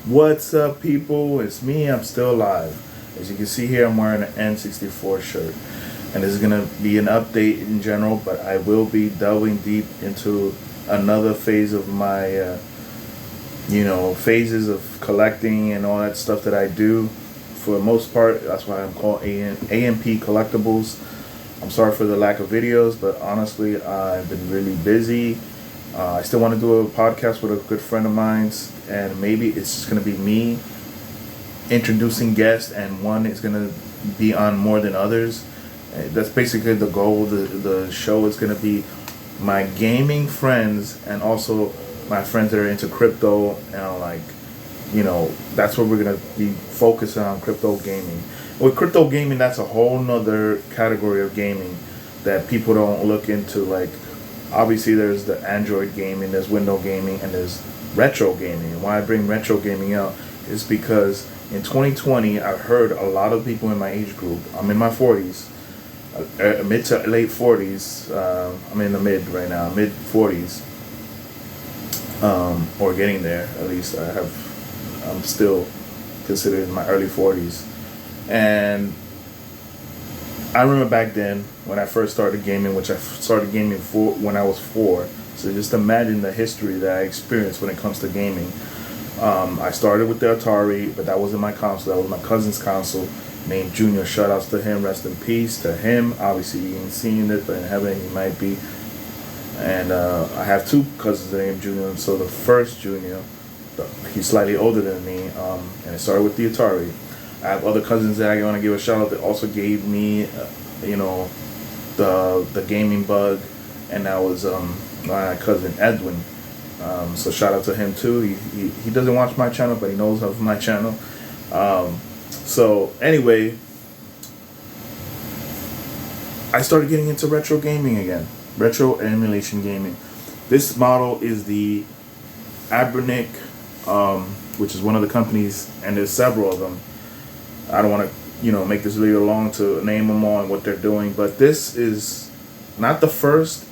What's up, people? It's me. I'm still alive. As you can see here, I'm wearing an N64 shirt. And this is going to be an update in general, but I will be delving deep into another phase of my, phases of collecting and all that stuff that I do. For the most part, that's why I'm called AMP Collectibles. I'm sorry for the lack of videos, but honestly, I've been really busy. I still want to do a podcast with a good friend of mine, and maybe it's just going to be me introducing guests, and one is going to be on more than others. That's basically the goal. The show is going to be my gaming friends and also my friends that are into crypto, and that's what we're going to be focusing on, crypto gaming. With crypto gaming, that's a whole nother category of gaming that people don't look into. Like, obviously there's the Android gaming, there's window gaming, and there's retro gaming. And why I bring retro gaming out is because in 2020 I've heard a lot of people in my age group. I'm in my 40s, mid to late 40s. I'm in the mid right now, mid 40s, or getting there. At least I'm still considered in my early 40s. And I remember back then when I first started gaming, which I started gaming when I was 4. So just imagine the history that I experienced when it comes to gaming. I started with the Atari, but that wasn't my console. That was my cousin's console named Junior. Shout outs to him. Rest in peace to him. Obviously, he ain't seen it, but in heaven he might be. And I have 2 cousins named Junior. So the first Junior, he's slightly older than me, and it started with the Atari. I have other cousins that I want to give a shout out that also gave me, the gaming bug, and that was my cousin Edwin. So shout out to him too. He doesn't watch my channel, but he knows of my channel. So anyway, I started getting into retro gaming again, retro emulation gaming. This model is the Anbernic, which is one of the companies, and there's several of them. I don't want to, make this video long to name them all and what they're doing, but this is not the first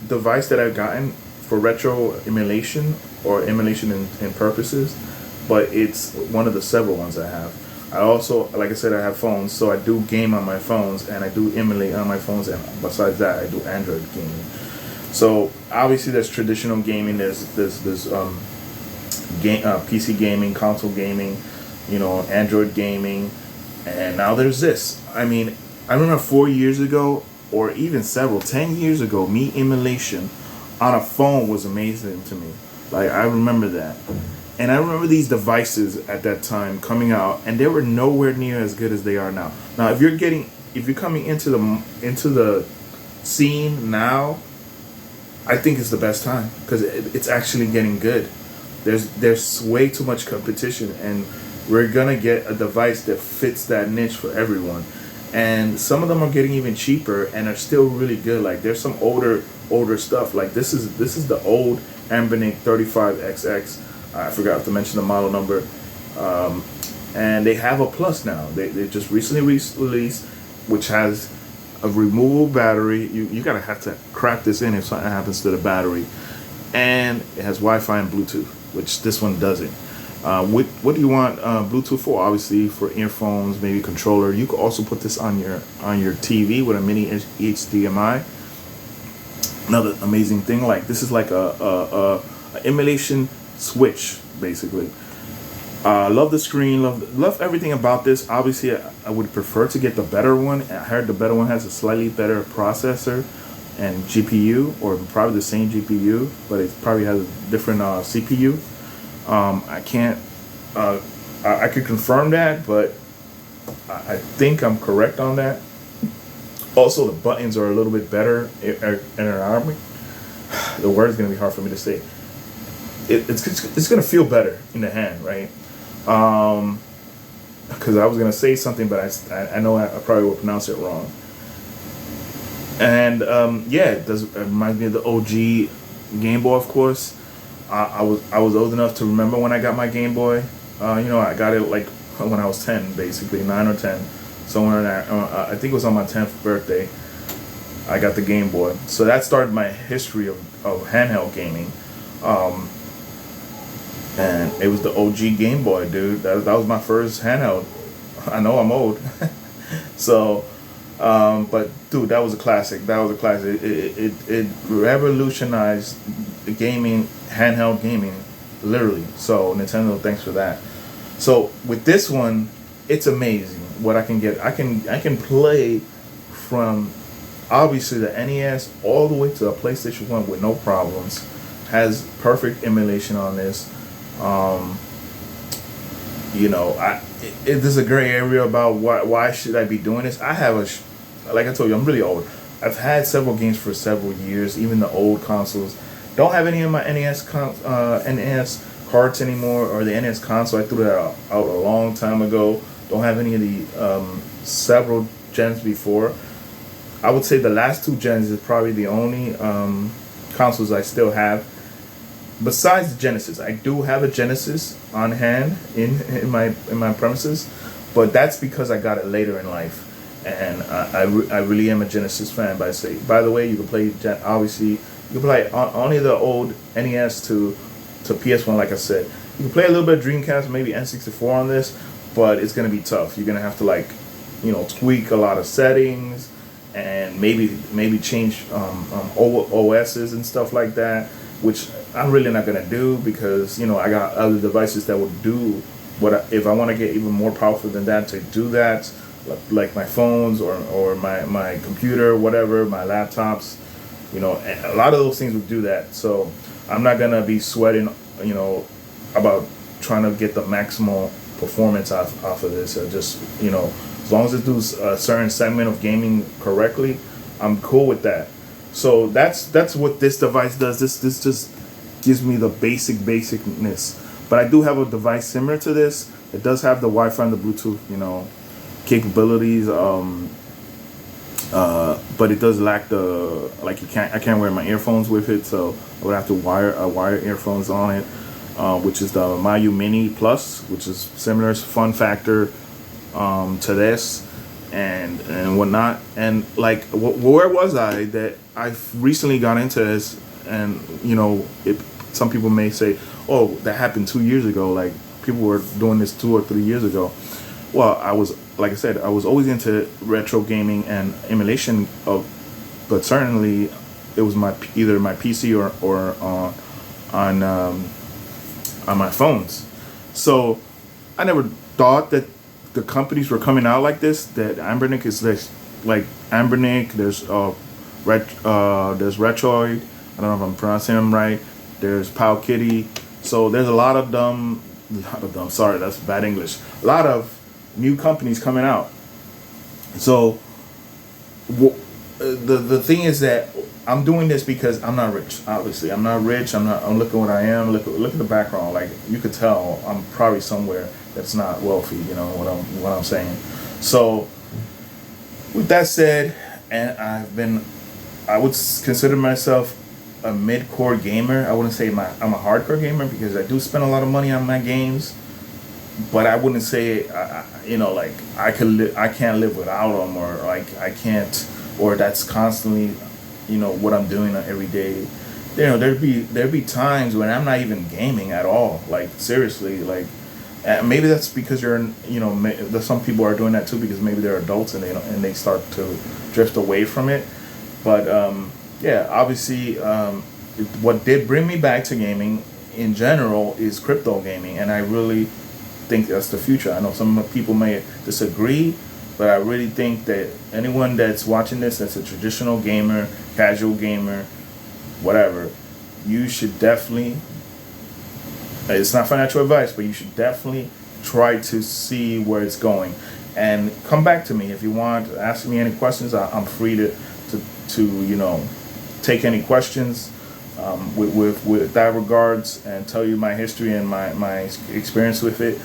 device that I've gotten for retro emulation or emulation in purposes, but it's one of the several ones I have. I also, like I said, I have phones, so I do game on my phones and I do emulate on my phones, and besides that, I do Android gaming. So obviously, there's traditional gaming. There's PC gaming, console gaming, Android gaming, and now there's this. I mean, I remember 4 years ago, or even 10 years ago, me emulation on a phone was amazing to me. Like, I remember that. And I remember these devices at that time coming out, and they were nowhere near as good as they are now. Now, if you're coming into the scene now, I think it's the best time, because it's actually getting good. There's way too much competition, and we're gonna get a device that fits that niche for everyone. And some of them are getting even cheaper and are still really good. Like, there's some older stuff. Like, this is the old Anbernic 35XX. I forgot to mention the model number. And they have a Plus now. They just recently released, which has a removable battery. You gotta have to crack this in if something happens to the battery. And it has Wi-Fi and Bluetooth, which this one doesn't. What do you want Bluetooth for? Obviously for earphones, maybe controller. You could also put this on your TV with a mini HDMI. Another amazing thing, like, this is like a emulation switch, basically. Love the screen, love everything about this. Obviously, I would prefer to get the better one. I heard the better one has a slightly better processor and GPU, or probably the same GPU, but it probably has a different CPU. I can't, I could confirm that, but I think I'm correct on that. Also, the buttons are a little bit better ergonomic. The word is going to be hard for me to say. It's going to feel better in the hand, right? Because I was going to say something, but I know I probably will pronounce it wrong. And it reminds me of the OG Game Boy, of course. I was old enough to remember when I got my Game Boy. I got it like when I was 10, basically 9 or 10, somewhere in there. I think it was on my 10th birthday. I got the Game Boy, so that started my history of handheld gaming. and it was the OG Game Boy, dude. That was my first handheld. I know I'm old. So, but dude, that was a classic. That was a classic. It revolutionized the gaming, handheld gaming, literally. So Nintendo, thanks for that. So with this one, it's amazing what I can get. I can play from obviously the NES all the way to the PlayStation 1 with no problems. Has perfect emulation on this. Um, this is a gray area about why should I be doing this. I have like I told you, I'm really old. I've had several games for several years, even the old consoles. Don't have any of my NES carts anymore, or the NES console. I threw that out a long time ago. Don't have any of the several gens before. I would say the last two gens is probably the only consoles I still have. Besides the Genesis, I do have a Genesis on hand in my premises, but that's because I got it later in life, and I really am a Genesis fan. By the way, you can play obviously you can play only the old NES to PS1. Like I said, you can play a little bit of Dreamcast, maybe N64 on this, but it's gonna be tough. You're gonna have to tweak a lot of settings and maybe change OSs and stuff like that, which I'm really not gonna do because I got other devices that will do if I want to get even more powerful than that to do that, like my phones or my computer, whatever, my laptops. A lot of those things would do that. So I'm not gonna be sweating, about trying to get the maximal performance off of this. Just as long as it does a certain segment of gaming correctly, I'm cool with that. So that's what this device does. This just gives me the basicness. But I do have a device similar to this. It does have the Wi-Fi and the Bluetooth, capabilities. But it does lack I can't wear my earphones with it, so I would have to wire earphones on it, which is the Mayu Mini Plus, which is similar fun factor to this and whatnot. And where was I that I recently got into this? And some people may say, oh, that happened 2 years ago, like people were doing this 2 or 3 years ago. Well, like I said, I was always into retro gaming and emulation but certainly it was either my PC or on my phones. So I never thought that the companies were coming out like this. That Anbernic is like Anbernic. There's Retroid. I don't know if I'm pronouncing them right. There's Powkiddy. So there's a lot of them. Sorry, that's bad English. A lot of new companies coming out. So the thing is that I'm doing this because I'm not rich. Obviously, I'm not rich. I'm look at what I am. Look at the background. Like you could tell, I'm probably somewhere that's not wealthy. You know what I'm saying. So with that said, and I would consider myself a mid-core gamer. I wouldn't say I'm a hardcore gamer because I do spend a lot of money on my games, but I wouldn't say like I can't live without them, or like I can't, or that's constantly what I'm doing every day. There'd be times when I'm not even gaming at all, like seriously, like maybe that's because some people are doing that too because maybe they're adults and they start to drift away from it. But yeah, obviously, what did bring me back to gaming in general is crypto gaming, and I really think that's the future. I know some people may disagree, but I really think that anyone that's watching this that's a traditional gamer, casual gamer, whatever, you should definitely, it's not financial advice, but you should definitely try to see where it's going. And come back to me if you want, ask me any questions. I'm free to take any questions with that regards, and tell you my history and my experience with it.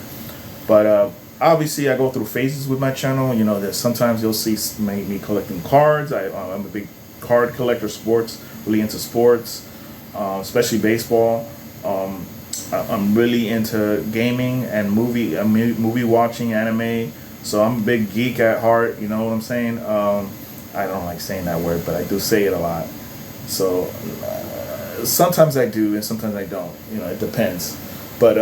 But obviously I go through phases with my channel. That sometimes you'll see me collecting cards. I'm a big card collector, really into sports, especially baseball. I'm really into gaming and movie watching, anime. So I'm a big geek at heart. You know what I'm saying? I don't like saying that word, but I do say it a lot. So sometimes I do and sometimes I don't. It depends. But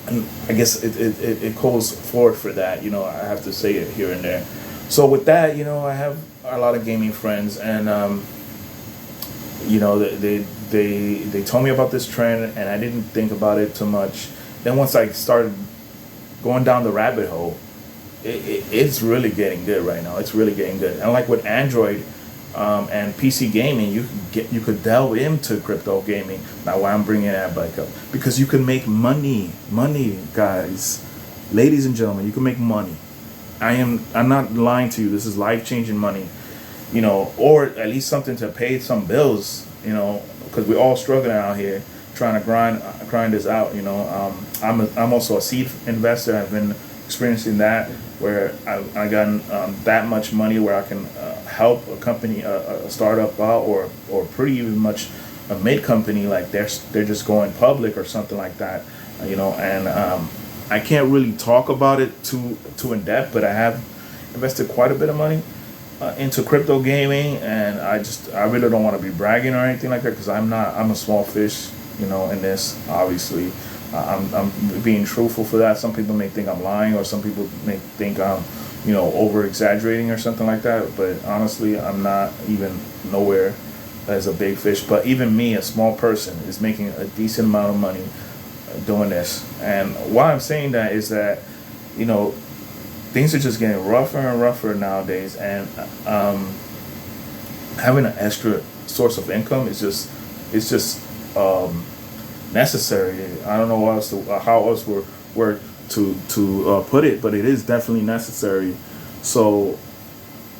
and I guess it calls forward for that. I have to say it here and there. So with that, I have a lot of gaming friends, and they told me about this trend, and I didn't think about it too much. Then once I started going down the rabbit hole, it's really getting good right now. It's really getting good. And like with Android and PC gaming, you could delve into crypto gaming. Now, why I'm bringing that back up, because you can make money, guys, ladies and gentlemen, you can make money. I'm not lying to you. This is life changing money, or at least something to pay some bills, because we're all struggling out here trying to grind this out. I'm also a seed investor. I've been experiencing that, where I got that much money where I can help a company, a startup out, or pretty even much a mid company, like they're just going public or something like that, and I can't really talk about it too in depth, but I have invested quite a bit of money into crypto gaming, and I really don't want to be bragging or anything like that, because I'm a small fish, in this, obviously. I'm being truthful for that. Some people may think I'm lying, or some people may think I'm, over exaggerating or something like that. But honestly, I'm not even nowhere as a big fish. But even me, a small person, is making a decent amount of money doing this. And why I'm saying that is that, things are just getting rougher and rougher nowadays, and having an extra source of income is just necessary. I don't know how else we're to put it, but it is definitely necessary. So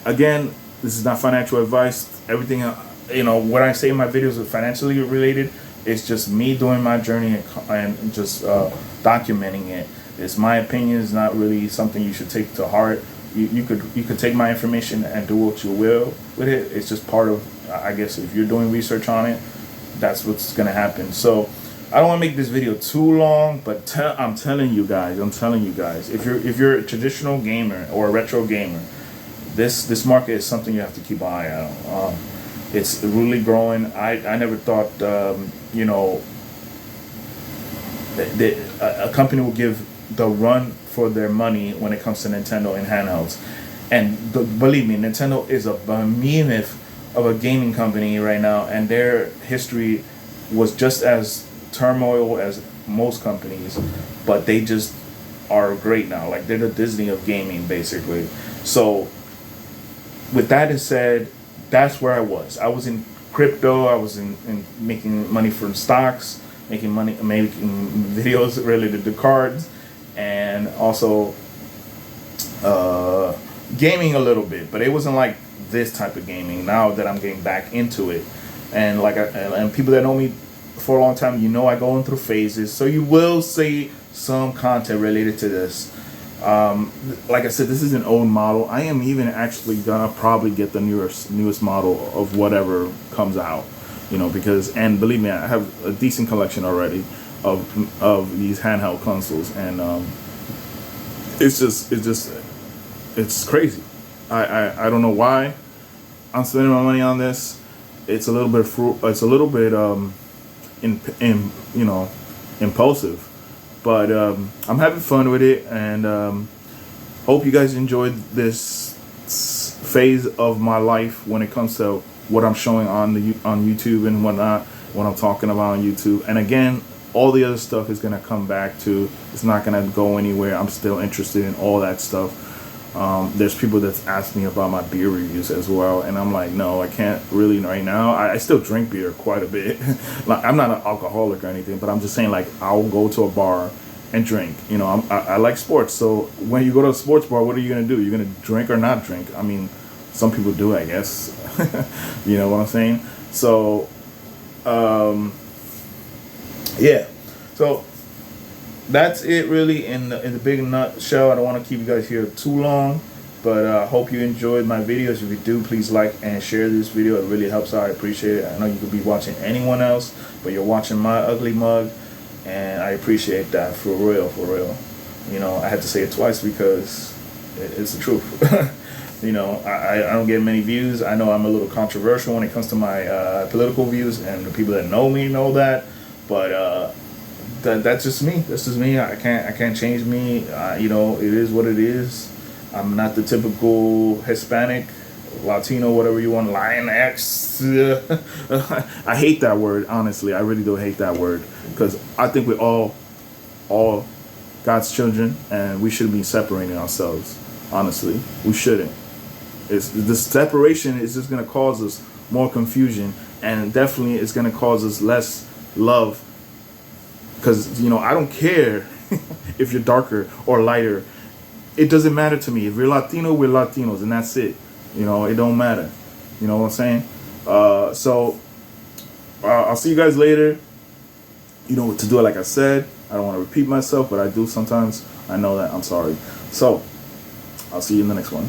again, this is not financial advice. Everything what I say in my videos is financially related. It's just me doing my journey and just documenting it. It's my opinion. It's not really something you should take to heart. You could take my information and do what you will with it. It's just part of, I guess, if you're doing research on it, that's what's gonna happen. So I don't want to make this video too long, but I'm telling you guys, if you're a traditional gamer or a retro gamer, this market is something you have to keep an eye out on. It's really growing. I never thought a company will give the run for their money when it comes to Nintendo and handhelds. And believe me, Nintendo is a behemoth of a gaming company right now, and their history was just as turmoil as most companies, but they just are great now. Like, they're the Disney of gaming, basically. So with that said, that's where I was. I was in crypto. I was in making money from stocks, making videos related to cards, and also gaming a little bit. But it wasn't like this type of gaming. Now that I'm getting back into it, and and people that know me for a long time, I go in through phases. So you will see some content related to this. Like I said, this is an old model. I am even actually gonna probably get the newest model of whatever comes out, because, and believe me, I have a decent collection already of these handheld consoles, and it's crazy. I don't know why I'm spending my money on this. It's a little bit impulsive, but I'm having fun with it, and hope you guys enjoyed this phase of my life when it comes to what I'm showing on YouTube and whatnot, what I'm talking about on YouTube. And again, all the other stuff is gonna come back to. It's not gonna go anywhere. I'm still interested in all that stuff. There's people that's asked me about my beer reviews as well, and I'm like, no, I can't really right now. I still drink beer quite a bit. Like, I'm not an alcoholic or anything, but I'm just saying, like, I'll go to a bar and drink. I like sports, so when you go to a sports bar, what are you gonna do? You're gonna drink or not drink? I mean, some people do, I guess. You know what I'm saying? So, yeah. So that's it, really, in the big nutshell. I don't want to keep you guys here too long, but I hope you enjoyed my videos. If you do, please like and share this video. It really helps out. I appreciate it. I know you could be watching anyone else, but you're watching my ugly mug, and I appreciate that, for real, for real. I had to say it twice because it's the truth. I don't get many views. I know I'm a little controversial when it comes to my political views, and the people that know me know that, but that's just me. That's just me. I can't change me. You know, it is what it is. I'm not the typical Hispanic, Latino, whatever you want, Latinx. I hate that word. Honestly, I really do hate that word because I think we're all God's children, and we shouldn't be separating ourselves. Honestly, we shouldn't. It's this separation is just gonna cause us more confusion, and definitely it's gonna cause us less love. Because I don't care if you're darker or lighter. It doesn't matter to me. If you're Latino, we're Latinos, and that's it. It don't matter. You know what I'm saying? So I'll see you guys later. You know what to do. Like I said, I don't want to repeat myself, but I do sometimes. I know that. I'm sorry. So I'll see you in the next one.